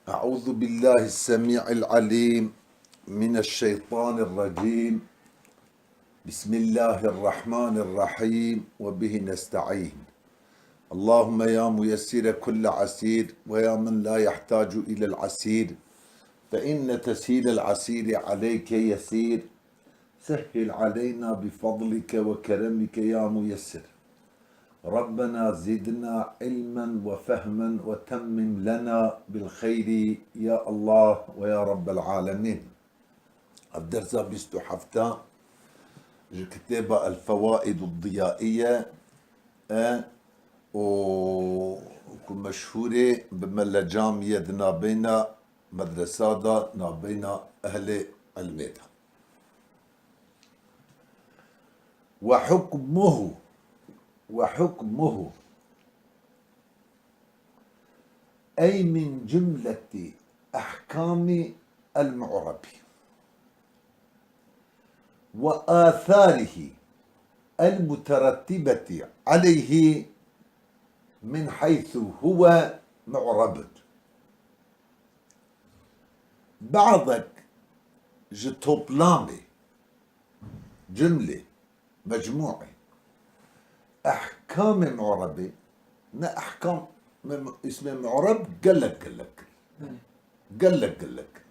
أعوذ بالله السميع العليم من الشيطان الرجيم. بسم الله الرحمن الرحيم وبه نستعين. اللهم يا ميسر كل عسير ويا من لا يحتاج إلى العسير فإن تسهيل العسير عليك يسير. سهل علينا بفضلك وكرمك يا ميسر. ربنا زدنا علما وفهما وتمم لنا بالخير يا الله ويا رب العالمين. الدرس بستحفتا كتاب الفوائد الضيائية ومشهورة بملجام يدنا بين مدرسة بين أهل علمها. وحكمه أي من جملة أحكام المعرب وآثاره المترتبة عليه من حيث هو معرب. بعضك جتوبلامي جملة مجموعة أحكام معربة نا أحكام اسم معرب قال لك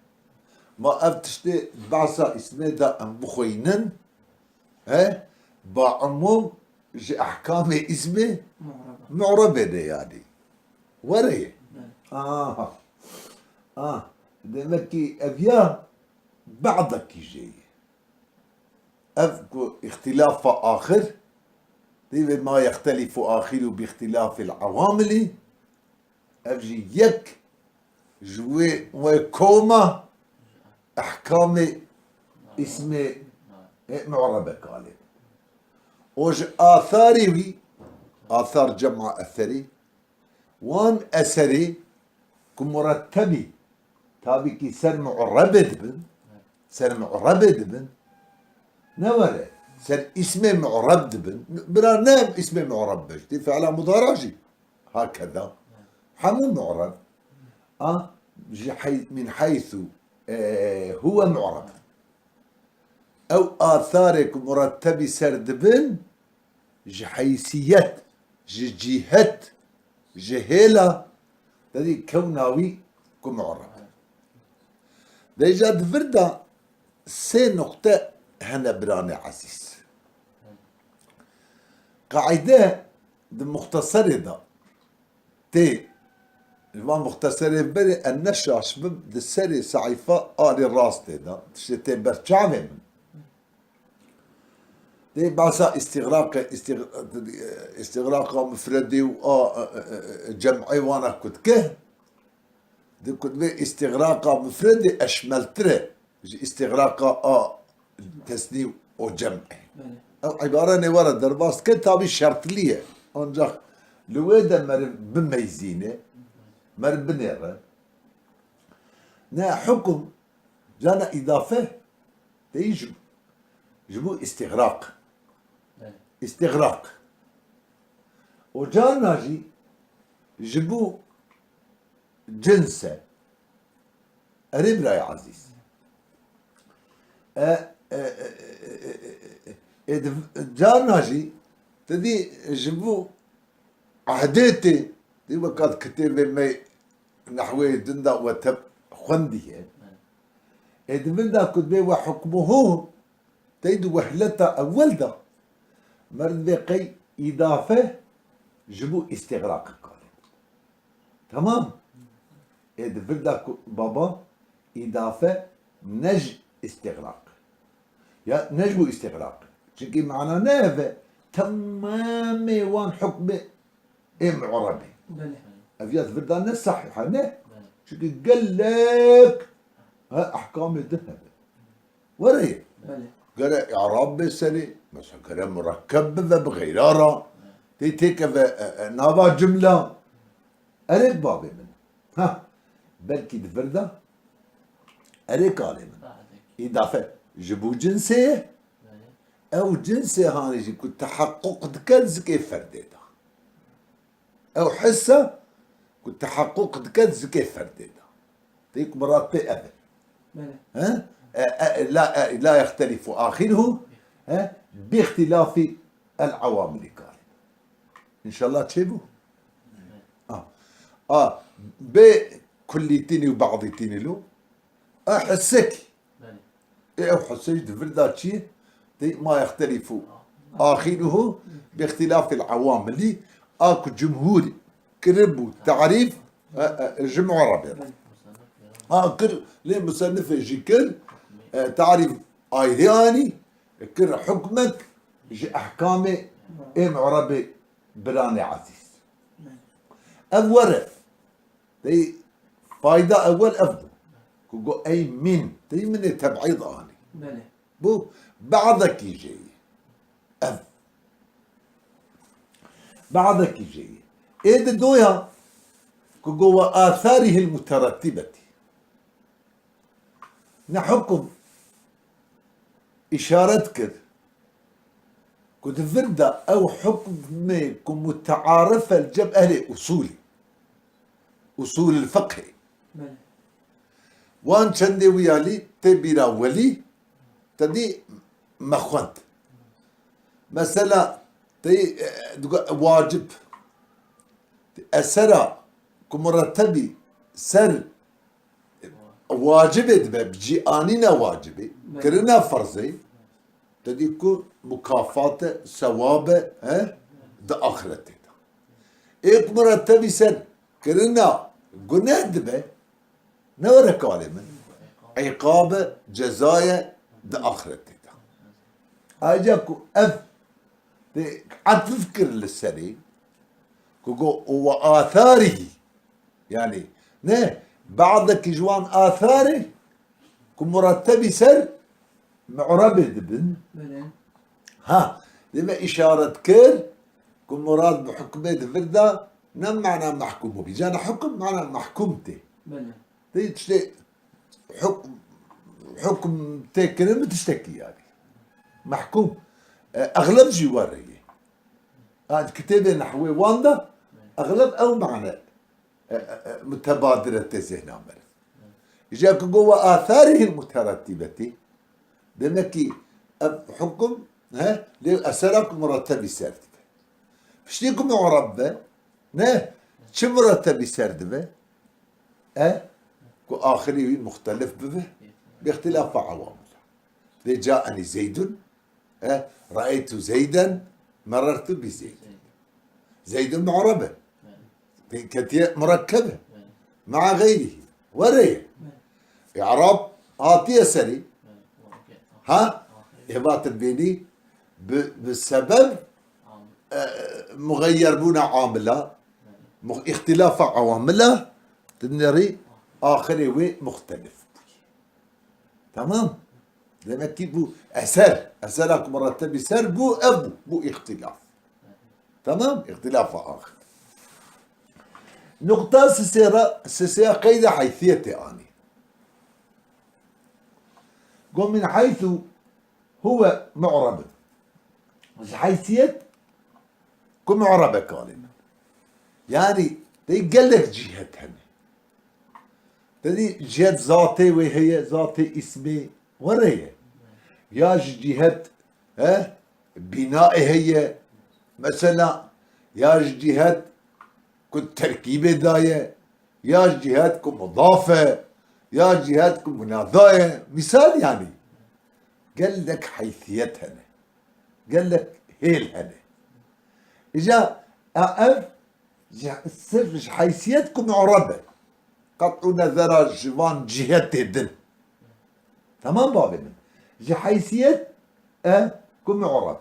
ما أفتشتي بعصا اسمه دا أم بخوينن بعموم جي أحكام اسمه معربة ده يعني وريه دمكي أبيا بعضك يجي أفكو اختلاف آخر ما يختلف آخر باختلاف العوامل أفجي يك جوي وكوما أحكام اسم معربة قالب وج آثاري آثار جمع أثري وان أثري كمرتبي تابكي سر معربة دبن نورة سر اسم معرب دبن برا نام اسم معرب بجدي فعلا مضارجي هكذا حمو معرب من حيث هو معرب أو آثارك مرتب سردبن حيثيات جهات جهيلة هذه كوناوي كمعرب. ديجا فردا سي نقطة هنا براني عزيز قاعدة مختصرة دا تي الوان مختصرة بري النشا شباب دسري سعيفة آلي الراس دا تشتي برشعبه من دي بعصا استغراق مفردي جمعي وانا كنت كه دي كنت بي استغراق مفردي اشملتره استغراق تسنيم وجمعي او عبارة نورا درباس كتابي شرط ليه انجاخ لويدا مر بميزينه مر بنيرة نا حكم جانا اضافة تيجب جبو استغراق وجانا جي جبو جنسة ربرا يا عزيز جانا جي تدي جبو عهدتي دي وقت كتير مي نحوي دندا وتب خندية دندا كتبه وحكمه تيدو وحلتا أول دا مرد بقي إضافة جبو استغراق قال تمام دندا بابا إضافة نج استغراق يا نجبو استغراق شكي معنا نافع تمامي وان حكمه معربي أفيات فردان صحيحة نه شكي قال لك ها أحكام الذهب وريه قال إعراب بسري مثلا كلام مركب بغيرارة تيك نابا جملة أريك بابي من ها بلكي دفردا أريك علي من إضافة جبو جنسية أو جنسية هاني كنت تحقق دكنز كيف فرديتا أو حسة كنت تحقق دكنز كيف فرديتا ديك مرات أبد. بله. ها لا يختلف آخره باختلاف العوامل قال. إن شاء الله تشوفوا. بكليتين وبعضيتين له أحسك إيه أحسك دفردات شيء ما يختلف آخره باختلاف العوامل. أكو جمهور كربو تعريف جمع ربيع كر ليه مصنف جيكر تعريف آيهاني كر حكمك جي أحكامي إيه معربي براني عزيز أول دي فايدة أول أفضل كوكو أي من دي من التبعيض آني بله. بو بعضك يجي بعضك يجي إيه دويا كوكو آثاره المترتبة نحكم إشارتك كنت فردة أو حكم متعارفة الجب أهل أصول الفقه بله. وان شندي ويالي تبيرا ولي تدي مخوند مثلا تي واجب أسرى كمرتبي سر واجبت بجي آنينا واجبي كرنا فرزي تديكو مكافاة ثواب ده آخرته إيه مرتبي سر كرنا قلنا دبه نورا كالما عقاب جزايا ده آخرته أجاكو عاد تذكر للسري كوكو وآثاره يعني نه بعضك جوان آثاره كمرتبي سر معربه دبن بله. ها لما إشارة كر كمراد بحكمه دفردا نم معنى محكومه بيجانا حكم معنى محكومته بله. تي تشتي حكم تكلم تشتكي يعني محكوم أغلب جواري كتابة نحوي واندا أغلب أو معنى متبادرة الذهن عمل جاك جوا آثاره المترتبة بمكي حكم لأسرك مرتب سردبة فشتيكم معربة شو مرتب سردبة كو آخري مختلف به باختلاف عوامل جاءني زيد رأيت زيدا مررت بزيد زيد معربة كتير مركبة مع غيره وريه إعراب آتية سري إهباط البيني بسبب مغير بونا عاملة اختلاف عواملة تنري آخر وي مختلف تمام لما كيبو أسرك مرتب سر بو اختلاف تمام اختلاف آخر نقطة سيسيرة قيدة حيثية آني قم من حيث هو معرب حيثية كم معربة كلمة يعني قال لك جهتها تدي جهة ذاتي وهي ذاتي اسمي وريه يا جهة بناء هي مثلا يا جهة كنت تركيبة داية يا جهتكم مضافة يا جهتكم مناضاية مثال يعني قال لك حيثيتها قال لك هيلها إجا سر حيثيتكم معربة قطع نظر جوان جهة الدن تمام بابنا جي حيثيت كم معرب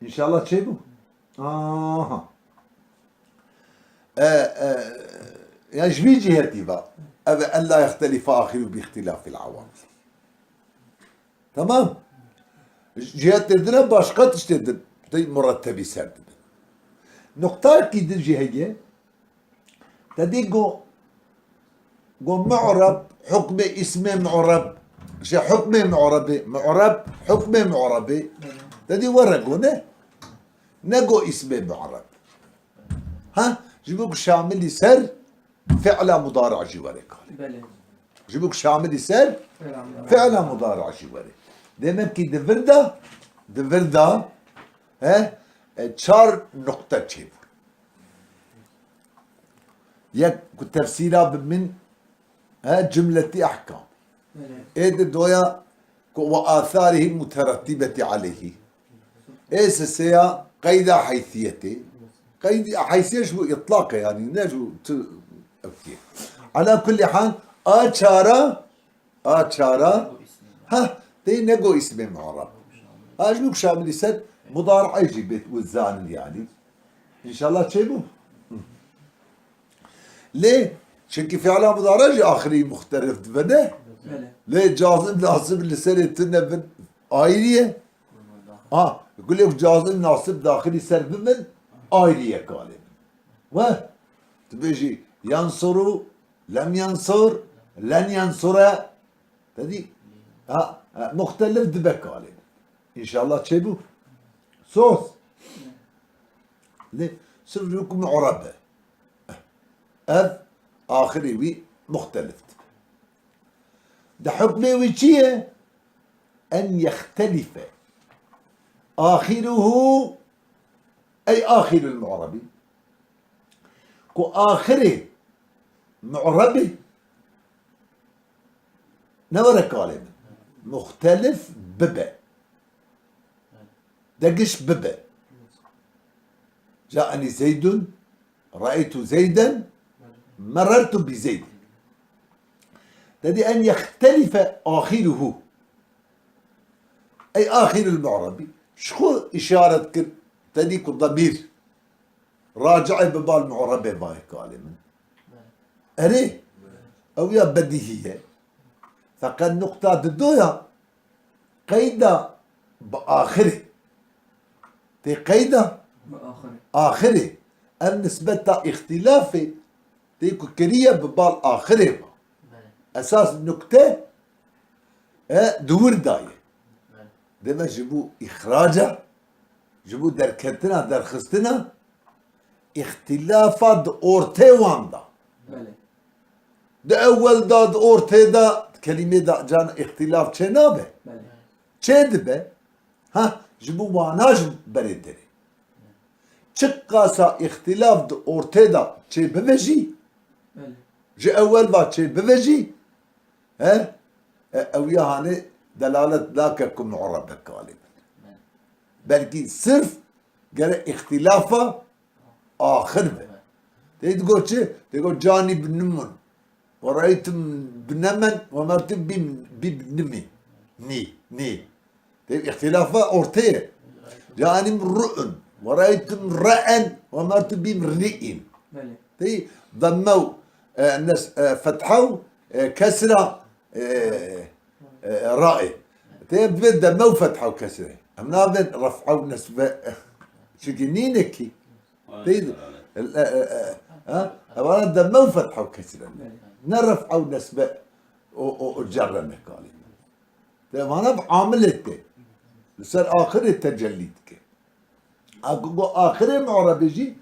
إن شاء الله تشيبوا يعني شبي جهتي بقى أن لا يختلف آخر باختلاف العوامل تمام جهات الدنيا باش قد تشتد مرتبي سرد نقطة كيد الجهية تديقو معرب حكم اسم معرب شي حكم معرب حكم معربي تدي ورقونا نقو اسم معرب جيبوك شامل سر فعل مضارع جوارك بله جبوك شامل يسال فعل مضارع جواري دائما كي دفردا ها تشار نقطة تشيب يك تفسيرها من ها جملة أحكام إيد دويا وآثاره المترتبة عليه إيش السيا قيد حيثيته قيد حيثية شو إطلاقه يعني نجو أوكي على كل حال آتشارا ها تي نجو اسم معرب أجلوك شامل يسد مضارع يجي بيت والزان يعني إن شاء الله تشيبه ليه؟ شنكي فعلا مضارع آخري مختلف دفنه ليه جازم ناصب لسنة تنبن آيرية يقول لك جازم ناصب داخلي سرب من آيرية قالب و تبيجي ينصروا لم ينصر لن ينصر تدي مختلف دبك قالب إن شاء الله تشيبو صوص ليه صرف لكم عربة أف آخري وي مختلف ده حكمه وشيه أن يختلف آخره أي آخر المعربي كو آخره معربي نورا كالم مختلف ببا دقش ببا جاءني زيد رأيت زيدا مررت بزيد تدي أن يختلف آخره أي آخر المعربي شخو إشارة كر تدي ضمير راجع ببال معربة باي كالما أري أو يا بديهية فقد نقطة الدويا قيدة بآخره تي قيدة آخره النسبة اختلافه تيكو كريه ببال آخره أساس النكتة دور داية دما جبو إخراجه جبو دركتنا درخستنا اختلافات أورتي واندا ده أول داد أورتي دا كلمة دا جان اختلاف چه نابه چه دبه ها جبو واناج بريدري چقاسا اختلاف دا أورتي دا چه ببجي جي أول با چه ببجي ها او يعني دلالة ذاككم معرب غالبا بلكي صرف قال اختلافه آخر به تقول شيء تقول جاني بنمن ورأيت بنمن ومرت بنمي ني اختلافه أورتيه جاني مرؤن ورأيت مرأن ومرت بمرئين ضموا الناس فتحوا كسرة رائع تبدا مو فتحه وكسره امنا رفعوا نسبه شقنينكي تيد ها مو فتحه وكسره نرفعوا نسبه وجرنا قالي تمام انا بعاملته لسر اخر التجليدك اقو اخر معربجي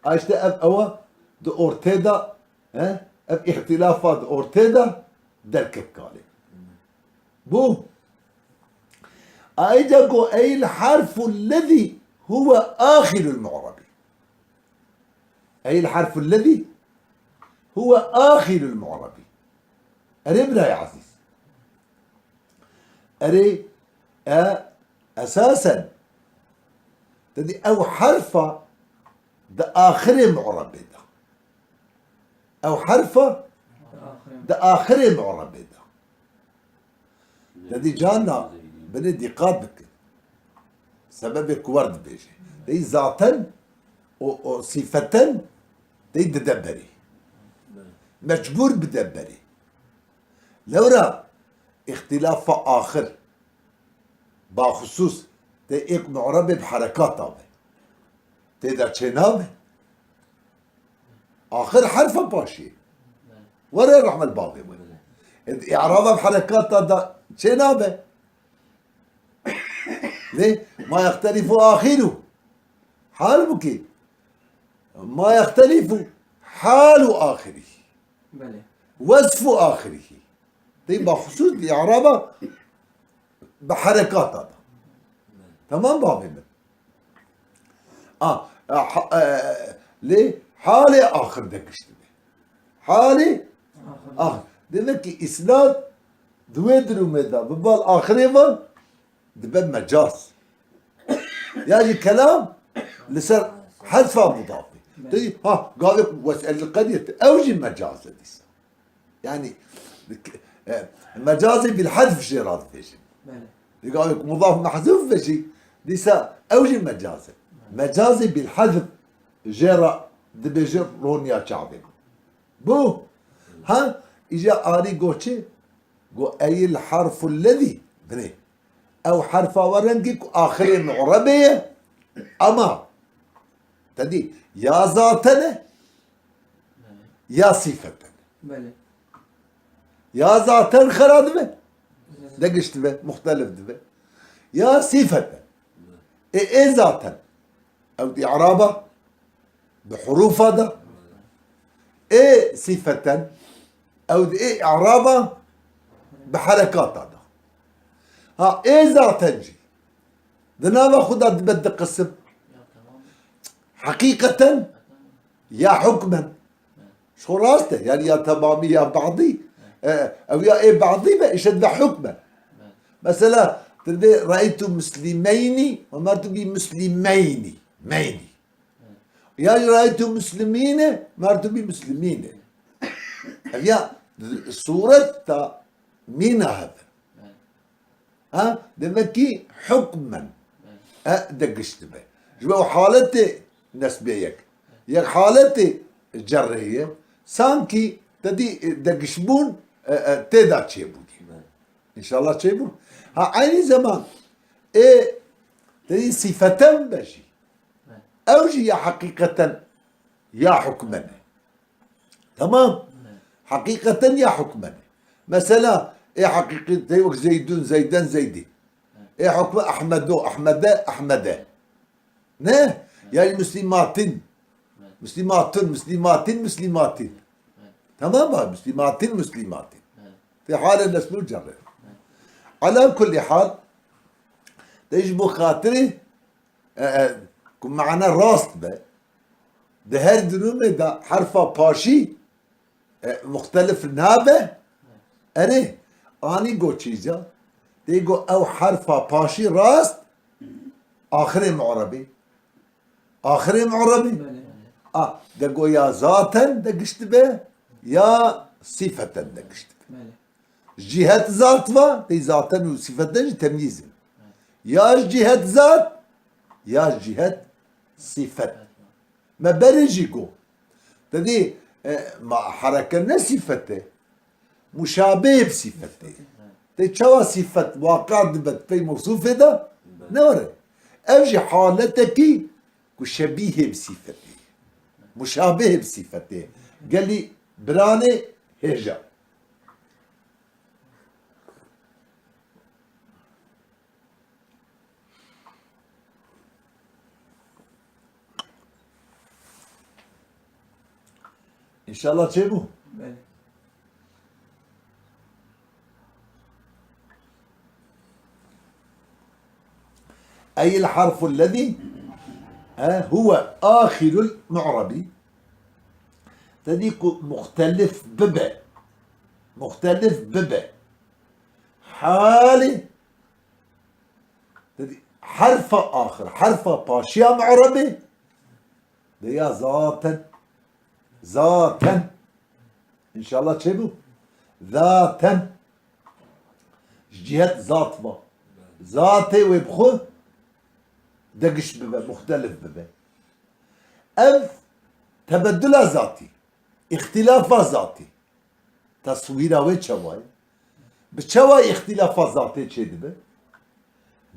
اشت اب او دو اورتيدا ها اب اختلافات اورتيدا درك قالي بو أيدكو أي الحرف الذي هو آخر المعربي أي الحرف الذي هو آخر المعربي أريبنا يا عزيز أري أساسا تدي أو حرفة ده آخر المعربي ده أو حرفة ده آخر المعربي ده تدي جانا بندي قادك سببك ورد بيجي دي ذاتا وصفة دي تدبري مجبور بدبري لو را اختلاف آخر بخصوص دي ايك معربة بحركات آبه تقدر تشينابه آخر حرف باشي ورا رحمة الباقي إعرابه بحركات دا تشينابه ليه؟ ما يختلف آخره حال بكي ما يختلف حال آخره بله وصف آخره دي بخصوص دي إعرابه بحركات هذا. تمام بابي من ليه حالي آخر دكشتبه حالي آخر demek إسناد دويدرو ميدا ببال آخرين من دبل مجاز يعني كلام لسر حذفه مضافي تجي قال لك واسأل القرية أوجه مجاز ديس يعني مجازي بالحذف شيء راضي فيش قال لك مضاف محذوف فيش ديسا أوجه مجازي مجازي بالحذف جرى دبجر رونيا شعبي بو إجا آري قوتشي قو أي الحرف الذي بني أو حرف ورنجك آخرين عربية أما تدي يا ذاتنا يا صفة يا ذاتن خراد به دقشت به مختلف به يا صفة إيه ذاتن أو دي إعرابة بحروف هذا إيه صفة أو دي إيه إعرابة بحركات هذا إيه ذاتن جي دنا خدها بدك قسم حقيقة يا حكما شو راسته يعني يا تمامي يا بعضي او يا ايه بعضي ما اشد حكما مثلا رأيت مسلمين ومرت بي مسلمين ميني يا رأيت مسلمين مرت بي مسلمين يا صورة مين هذا دمكي حكما دقشت به جو حالتي نسبيك يا حالتي جرية سانكي تدي دقشبون تدا تشيبون ان شاء الله تشيبون عيني زمان ايه تدي صفة بشي اوجي يا حقيقة يا حكما تمام حقيقة يا حكما مثلا ايه حقيقة زيدون زيدان زيدي ايه حكم احمدو احمدا احمدا نه يعني مسلمات تمام مسلمات في حال الناس مجرد على كل حال تجب خاطري كم معنا راست به ده هر درومه ده حرفا باشي مختلف نابه اره اني گو چیزا دیگو او حرفا باشي راست آخر معربي دقو يا ذاتا دقشت به يا صفة دقشت به جهة ذات دي ذاتا وصفة تمييز يا جهة ذات يا جهة صفة ما برجيكو تدي مع حركة صفته مشابه بصفته تشوى صفة واقع دبت في موصوف ده نوري أوجي حالتك كشبيه بصفته مشابه بصفته قال لي براني هجا إن شاء الله تجيبوه أي الحرف الذي هو آخر المعربي تديك مختلف ببا حالي حرف آخر حرف باشيا معربي ديا ذاتا إن شاء الله تشبه ذاتا جهة ذاتي ويبخو دقش ببا مختلف ببا أم تبدل ذاتي اختلاف ذاتي تصويره وشواي بشواي اختلاف ذاتي تشدبه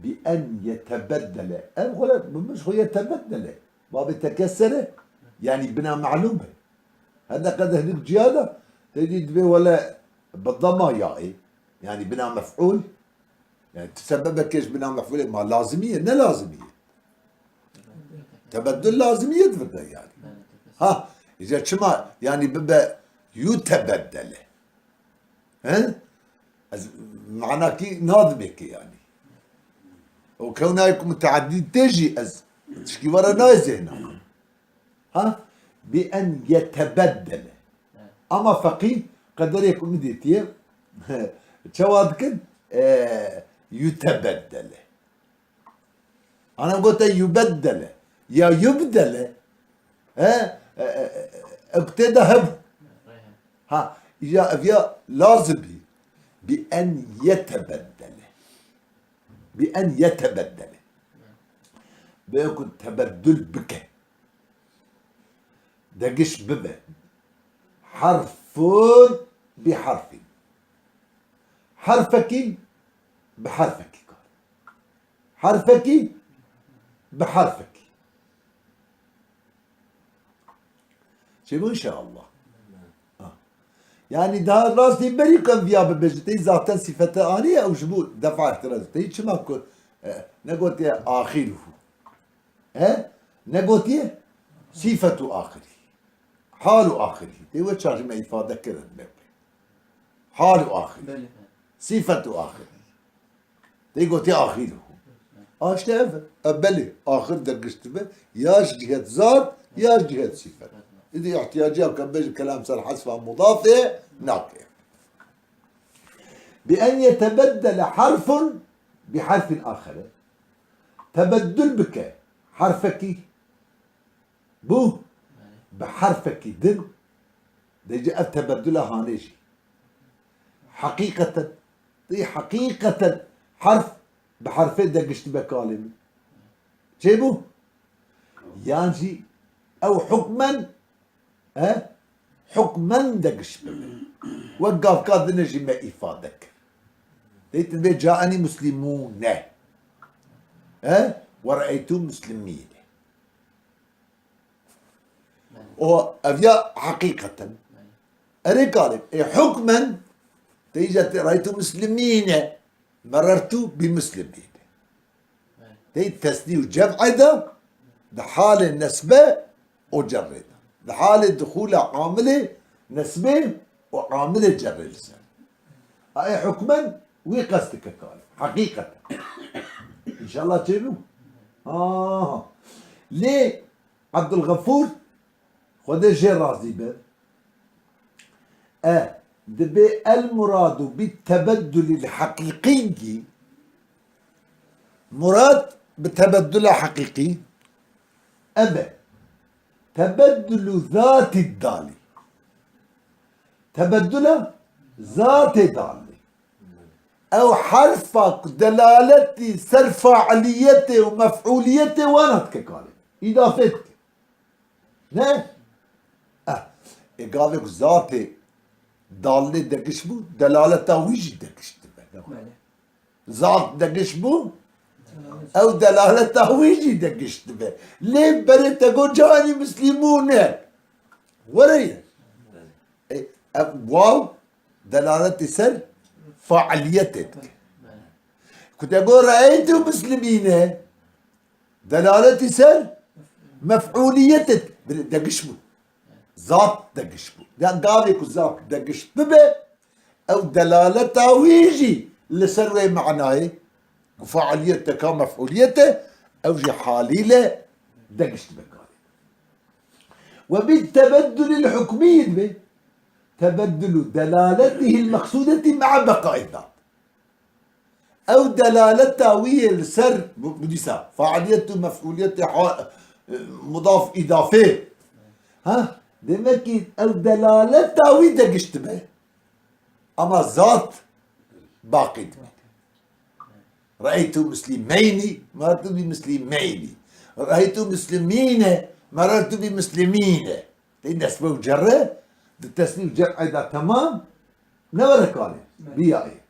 بأن يتبدل أم غلط مش هو يتبدل باب تكسره يعني بنا معلومة هذا قد هنيك جيادة تجد به ولا بالضمة يائي يعني بنا مفعول يعني تسبب كيش بنا مفعول ما لازمية لا لازمية تبدل لازمية تبدأ يعني إذا شما يعني ببا يتبدل معناه كي ناظمك يعني وكونها متعدد تجي تشكي ورا نايز هنا ها بأن يتبدل أما فقيه قدر يكون مديتيه شوادكن يتبدل أنا قلت يبدل يا يبدل ها ابتدى هب ها يا لازم بأن يتبدل بأن يتبدل بيكون تبدل بك دقش ببه حرف بحرف حرفك بحرفك حرفك بحرفك شوفوا إن شاء الله يعني ده راسي بري كان فيها ببجتي ذاتا صفة آنية أو جبو دفع احترازتي شما كل نقول يا آخره ها نقول يا صفة آخره حال آخره تيوه تشارج ما إفادة كرد بيبقى حال آخره صفة آخره تيقول يا آخره أشتاف أبلي آخر دقشت به ياش جهة ذات ياش جهة صفة إذا احتياجها كبير كلام صار حسب مضافة ناقص بأن يتبدل حرف بحرف آخر تبدل بك حرفك بو بحرفك دل دي التبدل هانيجي حقيقة دي حقيقة حرف بحرفين دقشت بكالمة شيبو يانجي أو حكما ها حكما دقش بك وقف كاد نجي ما إفادك ليت البيت جاءني مسلمون ها ورأيتم مسلمين وأفيا حقيقة أريكالب حكما تيجي رأيت مسلمين مررت بمسلمين تي تسني وجمع ده حال النسبة وجرد ده حال الدخول عامله نسبة وعامله جر لسان هاي حكما وقصدك قال حقيقة إن شاء الله تشيلوا ليه عبد الغفور خذ جي رازي به دبي المراد بالتبدل الحقيقي مراد بتبدل حقيقي أما تبدل ذات الدالة تبدل ذات دالة أو حرفك دلالتي سر فاعليته ومفعوليته وانا كقال إضافتك نه إقالك ذاتي دالة دقش بو دلالته ويجي دقش ذات دقش بو او دلالته ويجي دقش به ليه بريت تقول جاني مسلمون وريه واو دلالة سر فعاليتك كنت اقول رأيت مسلمين دلالة سر مفعوليتك دقش بو ذات دقش بو يعني قالك ذات دقش به او دلالته ويجي لسر معناه وفعاليته كمفعوليته او جي حاليله دقشت بقالي وبالتبدل الحكمي به تبدل دلالته المقصودة مع بقاء الذات او دلالته وهي السر بديسا فعاليته مفعوليته مضاف اضافه ها دمكي او دلالته وهي دقشت به اما ذات باقي دمك رأيت مسلمين مررت بمسلمين رأيت مسلمين مررت بمسلمين النسبة وجرة التسليم جر إذا تمام نورك عليه بيائي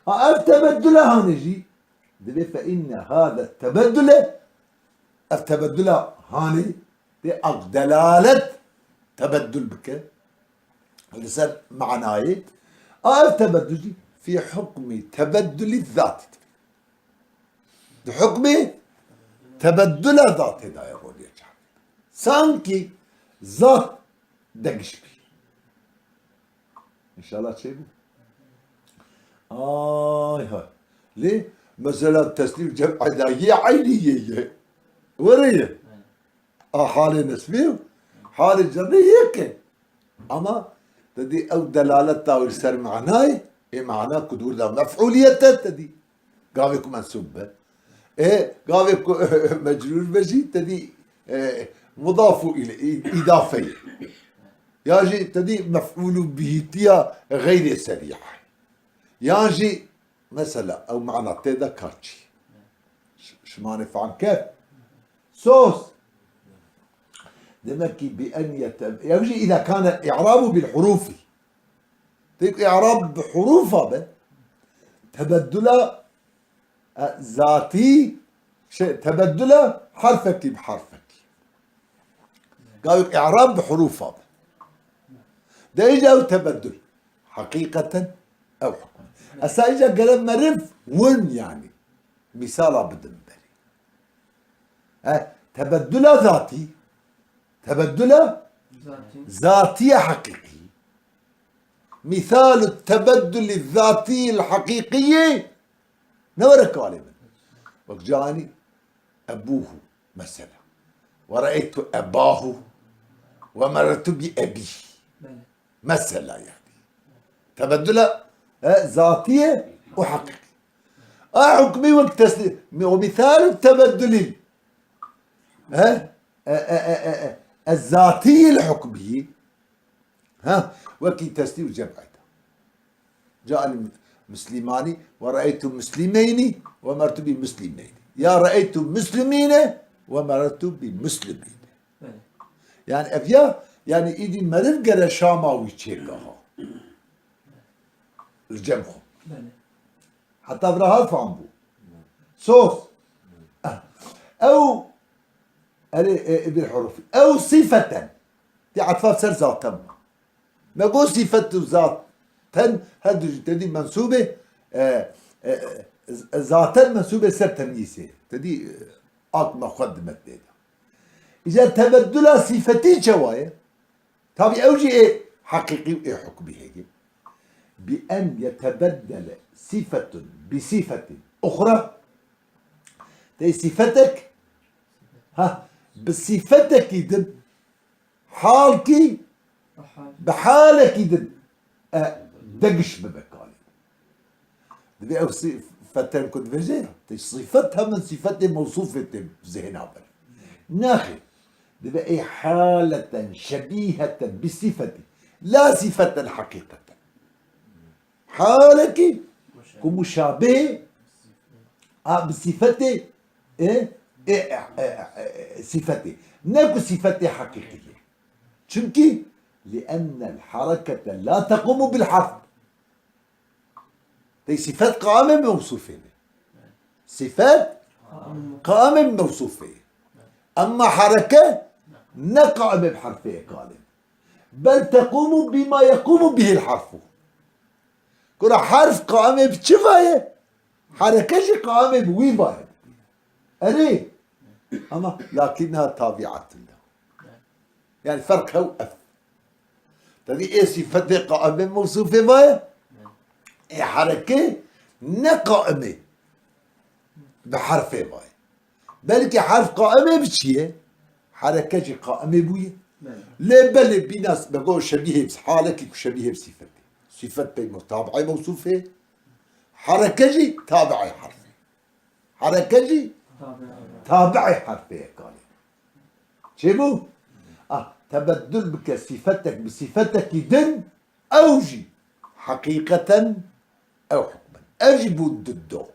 التبدل هانجي دلي فإن هذا التبدل هاني دلالة تبدل بك لسان معناي التبدل في حكم تبدل الذات بحكم تبدل ذات هداية يقول يا جماعة سانكي ذات دقش بي إن شاء الله تشيبوا هاي هاي ليه؟ مثلا تسليم جمع هي عينية ورية حالة نسبية حالة جرية هيك أما تدي أو دلالتها ويصير معناه إيه معناه كدور له مفعولية تدي قاويك منسوب إيه قاويك مجرور بجي تدي مضاف إلى إضافية يجي تدي مفعول به تيا غير صريح يجي مثلا أو معنى تدا كاتشي شماني فعن كيف صوص دمكي بأن يجي إذا كان إعرابه بالحروف تيك إعراب بحروفها تبدل ذاتي شيء تبدل حرفك بحرفك قالوا إعراب بحروفها ده إجا تبدل حقيقة أو حكم أسا إجا قلم مرف ون يعني مثال بدن بري تبدل ذاتي تبدل ذاتي حقيقي مثال التبدل الذاتي الحقيقي نورك كلمة وجاني أبوه مثلا ورأيت أباه ومررت بأبيه مثلا يعني تبدل ذاتية وحقيقي حكمي وقت تسليم ومثال التبدل الذاتي الحكمي وكي تسليم جمعته جاء مسلماني ورأيت مسلمين ومررت بمسلمين يا رأيت مسلمين ومررت بمسلمين يعني أفيا يعني إيدي مرف قرى شاماوي تشيكها الجمع حتى برهات فهم بو صوص أو بالحروف أو صفة دي عطفات سر ذاتا ما قول صفة ذات هذا تدي منسوبة ذاتا منسوبة سر تمييزه تدي مقدمة ديدا إذا تبدل صفتي شواية طبعا أوجي إيه حقيقي وإيه حكمي هيك بأن يتبدل صفة بصفة أخرى تي صفتك بصفتك يدن حالك بحالك يدن دقش ببكالي دبي أو صفتين كنت بجيها صفتها من صفات موصوفة بذهنها ناخي دبي أي حالة شبيهة بصفة لا صفة حقيقة حالك كمشابه بصفته صفته ناكو صفته حقيقية شنكي لأن الحركة لا تقوم بالحرف هي صفات قائمة موصوفة صفات قائمة موصوفة أما حركة لا قائمة بحرفية قائمة بل تقوم بما يقوم به الحرف كنا حرف قائمة بشفاية حركة قائمة بويباية أري أما لكنها تابعة له يعني فرق هو أف تدي إيه صفة قائمة موصوفة باية إيه حركة نقائمة بحرفة باية بلكي حرف قائمة بشيء حركة قائمة بوية ليه بل بناس بقول شبيه بحالك شبيه بصفتي صفة متابعة موصوفة حركة تابعة حرفة حركة تابعي حرفية قال شبو تبدل بك صفتك بصفتك دن أوجي حقيقة أو حكما أجب ضده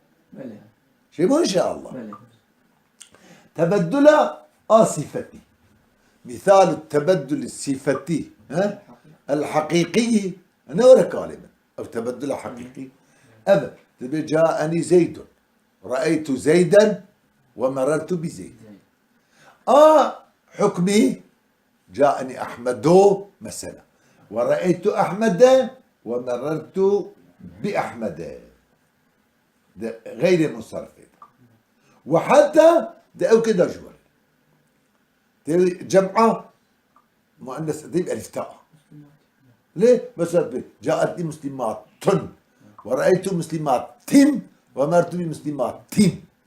شبو إن شاء الله تبدل صفتي مثال التبدل الصفتي الحقيقي نور كلمة أو تبدل حقيقي أبدا جاءني زيد رأيت زيدا ومررت بزيد حكمي جاءني أحمد مثلا ورأيت أحمد ومررت بأحمد ده غير منصرف وحتى ده أو كده جوال جمعة مؤنث دي بألف تاء ليه مثلا جاءتني مسلمات ورأيت مسلمات ومرت بمسلمات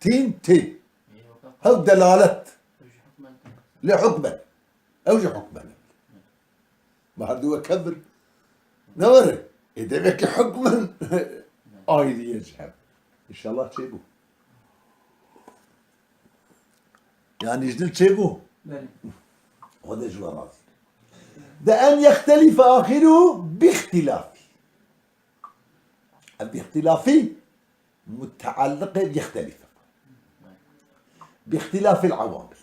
تين هو دلالة لحكما أوجه حكما ما هو كبر نور إذا بك حكما آيدي يجهب إن شاء الله تشيبه يعني جدل تشيبه هذا جوارات ده أن يختلف آخره باختلافه باختلافه متعلقة بيختلف باختلاف العوامل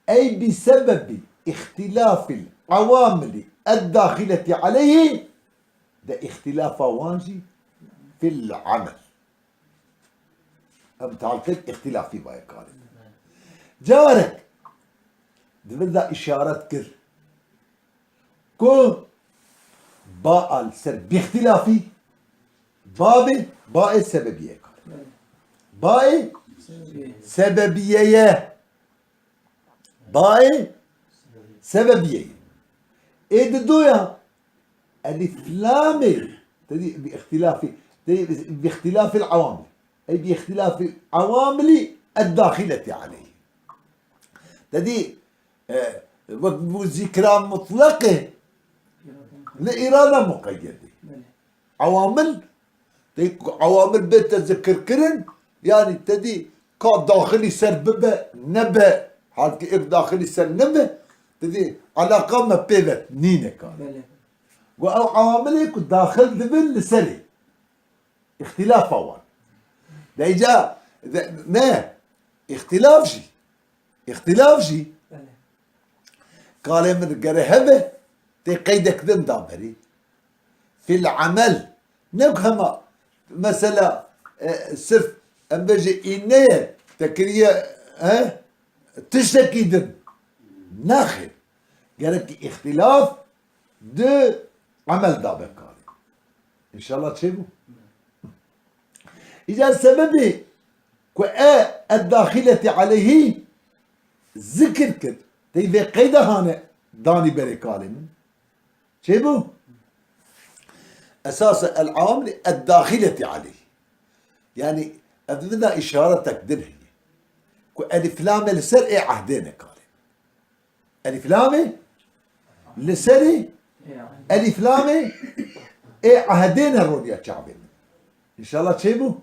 أي بسبب اختلاف العوامل الداخلة عليه ده اختلاف وانجي في العمل متعلقة اختلافي باي قال جارك ده إشارة كر كو باء السر باختلافي باء سببية باء سببية باء سببية إيه دويا ألف لام تدي باختلاف العوامل أي باختلاف العوامل الداخلة عليه تدي ذكرى مطلقة لإرادة مقيدة عوامل بتذكر كرن يعني تدي كا داخلي سرببة نبأ حالك إيه داخلي سر نبأ تدي علاقة ما بيبت نينة كان وأو عوامل داخل دبل لسري اختلاف أول ده جاء ما اختلاف شي قال من قرهبه تقيدك ذن دامري في العمل نفهم مثلا سرف أم بجي إنية تكرية تشتكي ذن ناخر قالك اختلاف دو عمل دابر قال إن شاء الله تشيبه إذا سببي الداخلة عليه ذكر كد تيذي قيدة هانا داني بري كالم شيبو أساس العامل الداخلة عليه يعني أبدا إشارتك دنهي ألف لام لسر عهدين كالم ألف لام لسر ألف لام عهدين الرؤيا شعبين إن شاء الله تشيبو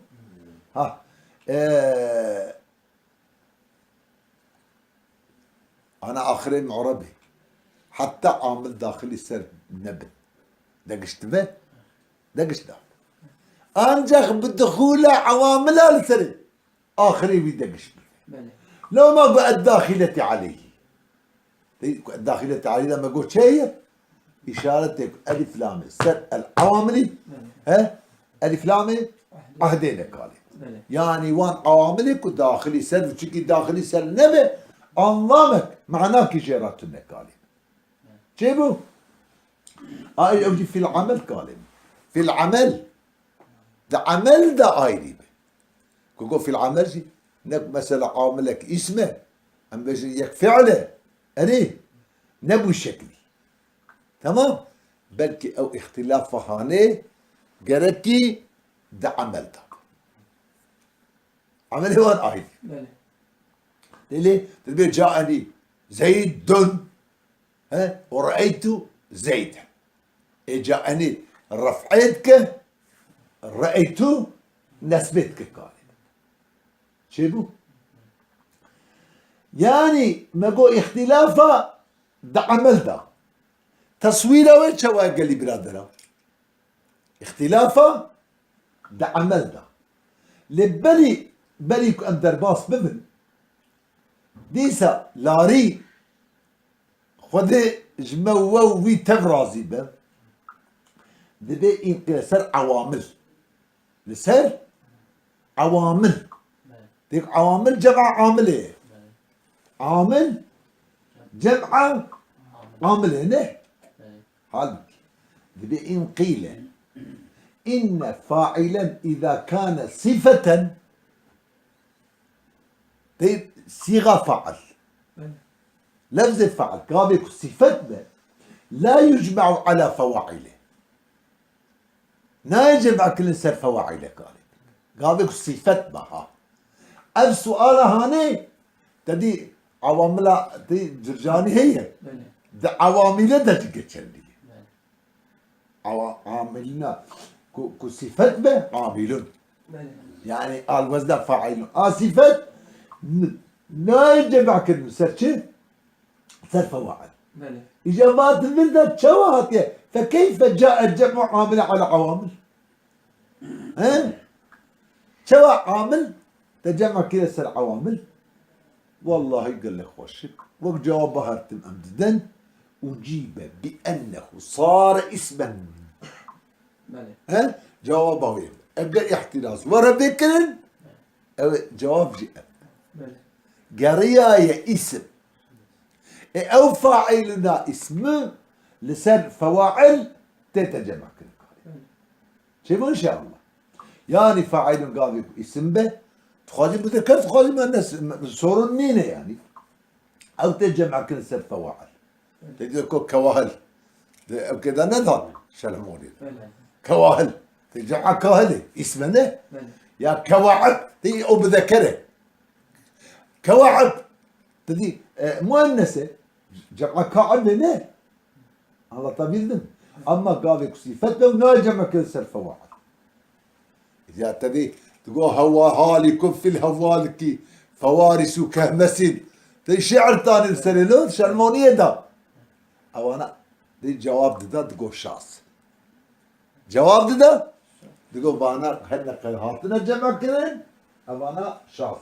ها أنا آخرين معربي حتى عامل داخلي سر نبت دقشت به دقشت ده أنجح بالدخول عواملها لسري آخري بيدقش لو ما قلت الداخلة عليه الداخلة عليه لما قلت شيء إشارة ألف لام سر العواملي ألف لام عهدينك قال يعني وان عواملك وداخلي سر وشكي داخلي سر نبي أنظامك معناك إشارات النكالي شيبو أوجي في العمل كالم في العمل ده عمل ده آيري كوكو في العمل جي نك مثلا عاملك اسمه أم بجي يك فعله أني نبو شكلي تمام بلكي أو اختلاف فهاني قرأتي ده عمل ده عمل هو آيري ليه؟ تبي جاءني زيد ورأيت زيدا جاءني رفعتك رأيت نسبتك قال شيبو يعني ما قو اختلافا ده عمل ده تصويره وين شوى قال لي برادرة اختلافا ده عمل ده لبلي أن درباس ببن ديسا لاري خذ جموو وي تفرازي به دبي إنقل سر عوامل لسر عوامل ديك عوامل جمع عامل ايه عامل جمع عامل هنا حالك دبي إن قيل إن فاعلا إذا كان صفة صيغة فعل لفظ الفعل كابك صفتنا لا يجمع على فواعله ناجم أكل سر فواعل قال لك صفات بها أف سؤال هاني تدي عوامل دي جرجاني هي ده عوامل ده تجتشلي عاملنا كصفات به عاملون يعني قال وزن فاعل صفات ناجم أكل سر فواعل إجابات البلدة شواهد فكيف جاء الجمع عامل على عوامل؟ ها؟ شو عامل تجمع كذا سر عوامل والله قال لك وشك وجوابها هرتم أمددا أجيب بأنه صار اسما ها؟ جوابه وين؟ أبقى احتراز ورا بكر جواب جاء قرية اسم أو فاعلنا اسم لسر فواعل تتجمع كذا شوفوا إن شاء الله يعني فاعل قال اسم به تخاطب مذكر تخاطب الناس صور مين يعني او تجمع كل سر فواعل تقول كواهل او كذا نظر شلموني كواهل تجمع كواهل اسمه يا كواعب تي او بذكره كواعب تدي مؤنثه جمع كعب هنا هذا طبيعي اما قال صفته ونجمع كل سر فواعل إذا تبي تقول هو هالك في الهوالك فوارس كهمسين تي شعر ثاني السليلون شلمونية ده أو أنا دي جواب ده تقول شاص جواب ده تقول بانا هلا هاتنا جمع كذا أو أنا شاص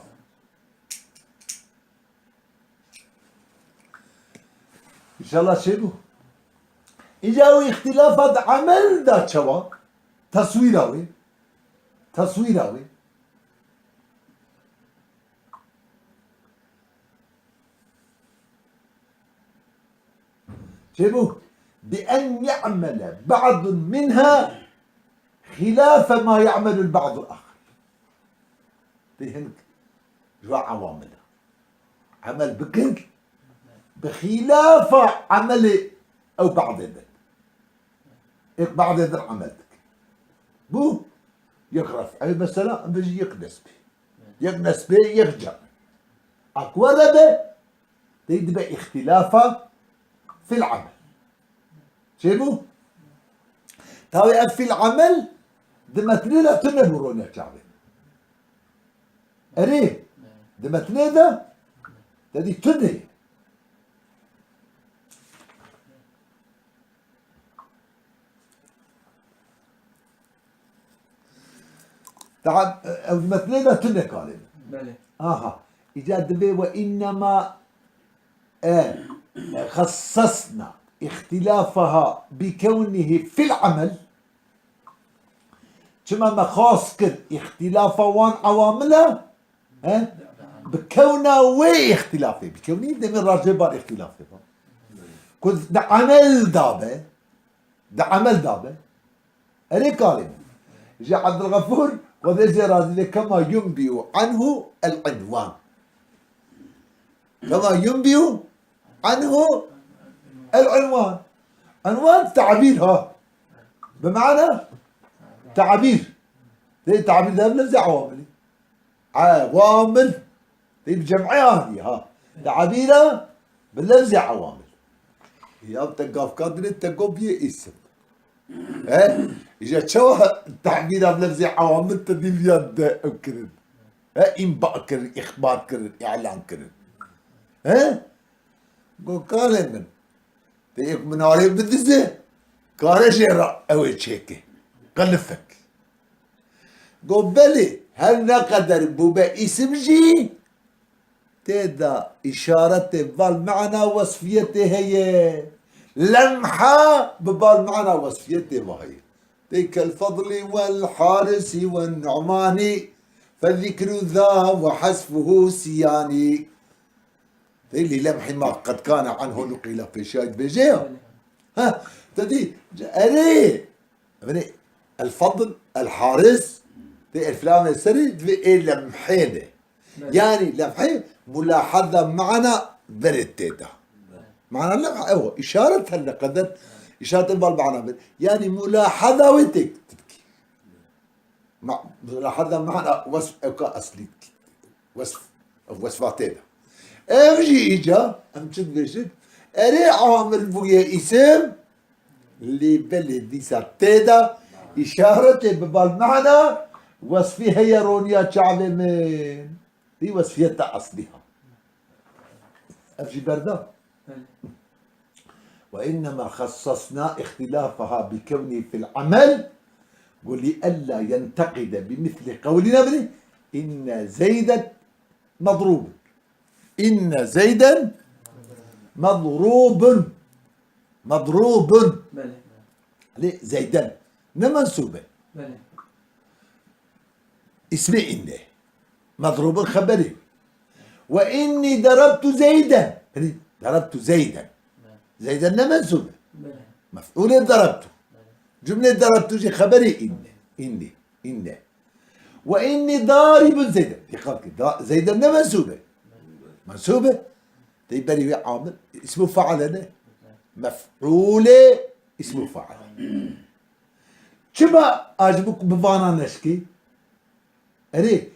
إن شاء الله شنو إجاوي اختلافات عمل ده شوا تصويراوي تصويراوي شبه بأن يعمل بعض منها خلاف ما يعمل البعض الآخر فهمت جو عواملها عمل بكل بخلاف عمل أو بعض ذلك بعض ذلك عملتك بو يقرف أي مثلا بيجي يقنس به يقنس به يرجع أقوى به تيجي اختلافه في العمل شايفوا؟ تاوي في العمل دمتني لا تنبرون يا شعبي أريه دمتني ده تدي تني تعال أو دمتني ده تني قالين إيجاد به وإنما خصصنا اختلافها بكونه في العمل كما ما خاص كد اختلافها وان عواملها بكونه وي اختلافه بكونه ده من راجبان اختلافه كنت ده عمل دابه ده عمل دابه أريك قالين جاء عبد الغفور وذي رازي كما ينبئ عنه العنوان كما ينبئ عنه العنوان عنوان تعبيرها بمعنى تعبير زي تعبير ده بلفظ عوامل عوامل زي بجمعية هذه تعبيرها بلفظ عوامل هي بتقاف قادر تقوم بيه اسم إجا شو تعبيرها بلفظ عوامل تدي بيد أو كرن إنباء كرن إخبار كرن إعلان كرن قال من تيك من عليه بدزه قال شيرا أوي تشيكي قلفك قبلي هل نقدر بوبا اسم جي تدا إشارة بالمعنى وصفيته هي لمحة ببالمعنى وصفيته وهي تلك الفضل والحارس والنعمان فالذكر ذا وحسفه سياني اللي لمح ما قد كان عنه نقل في شاهد بجيه تدي أري الفضل الحارس في الفلام السري في لمحينه يعني لمحين ملاحظة معنا برتيتا معنى اللمحة هو إشارة هلا قدر إشارة بالمعنى يعني ملاحظة وتك تبكي لاحظنا معنا وصف أصلي وصفاتنا أمجي إجا أمجد بيجد أري عامل بويا اسم اللي بلدي ساتيدا إشارة بالمعنى وصفها يرونيا شعب من هي وصفيتها أصلها أمجي بردا وإنما خصصنا اختلافها بكونه في العمل ولئلا ينتقد بمثل قولنا به إن زيدا مضروب إن زيدا مضروب ليه زيدا منسوبة اسم إنه مضروب خبري وإني ضربت زيدا ضربت زيدا زيدا منسوبة مفعول ضربته جملة ضربته جي خبري إني وإني ضارب زيدا في قولك زيدا منسوبة تيبري عامل اسمه فعل مفعول اسمه فعل شما أعجبك بفانا نشكي أري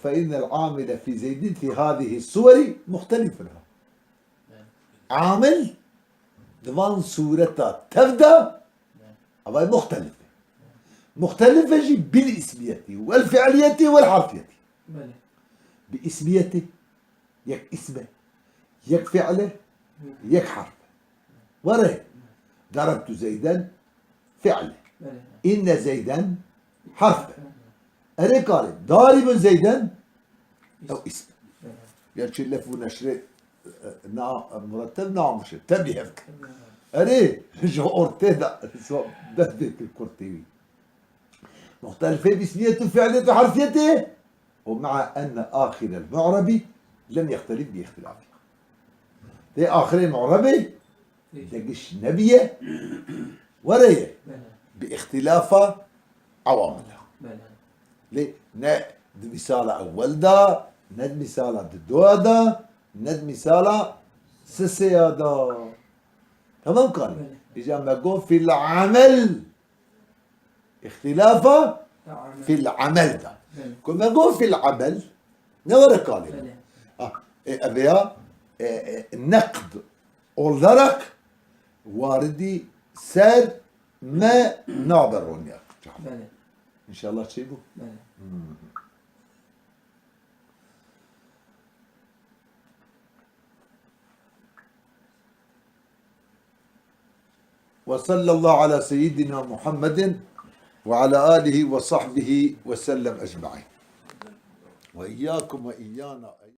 فإن العامل في زيد في هذه الصور مختلف لها عامل دفان صورتها تبدأ أو مختلفة جي بالاسمية والفعلية والحرفية باسميته يك اسمه يك فعله يك حرف وري ضربت زيدا فعله إن زيدا حرفه أري قال ضارب زيدا أو اسمه يرشي لفو نشر مرتب نعم مش تبي أري جو أورتيدا بدك الكورتيوي مختلفة باسميته وفعليته وحرفيته ومع أن آخر المعربي لم يختلف باختلافه دي آخر المعربي دقش نبيه وريه باختلاف عواملها ليه ند مثال أول دا ند مثال دو دا ند مثال سسيا دا تمام كان إذا ما قول في العمل اختلافه في العمل ده كما نقول في العمل نورا قال أبيا نقد أولدرك واردي سر ما نابرون يا إن شاء الله تشيبه وصلى الله على سيدنا محمد وعلى آله وصحبه وسلم أجمعين وإياكم وإيانا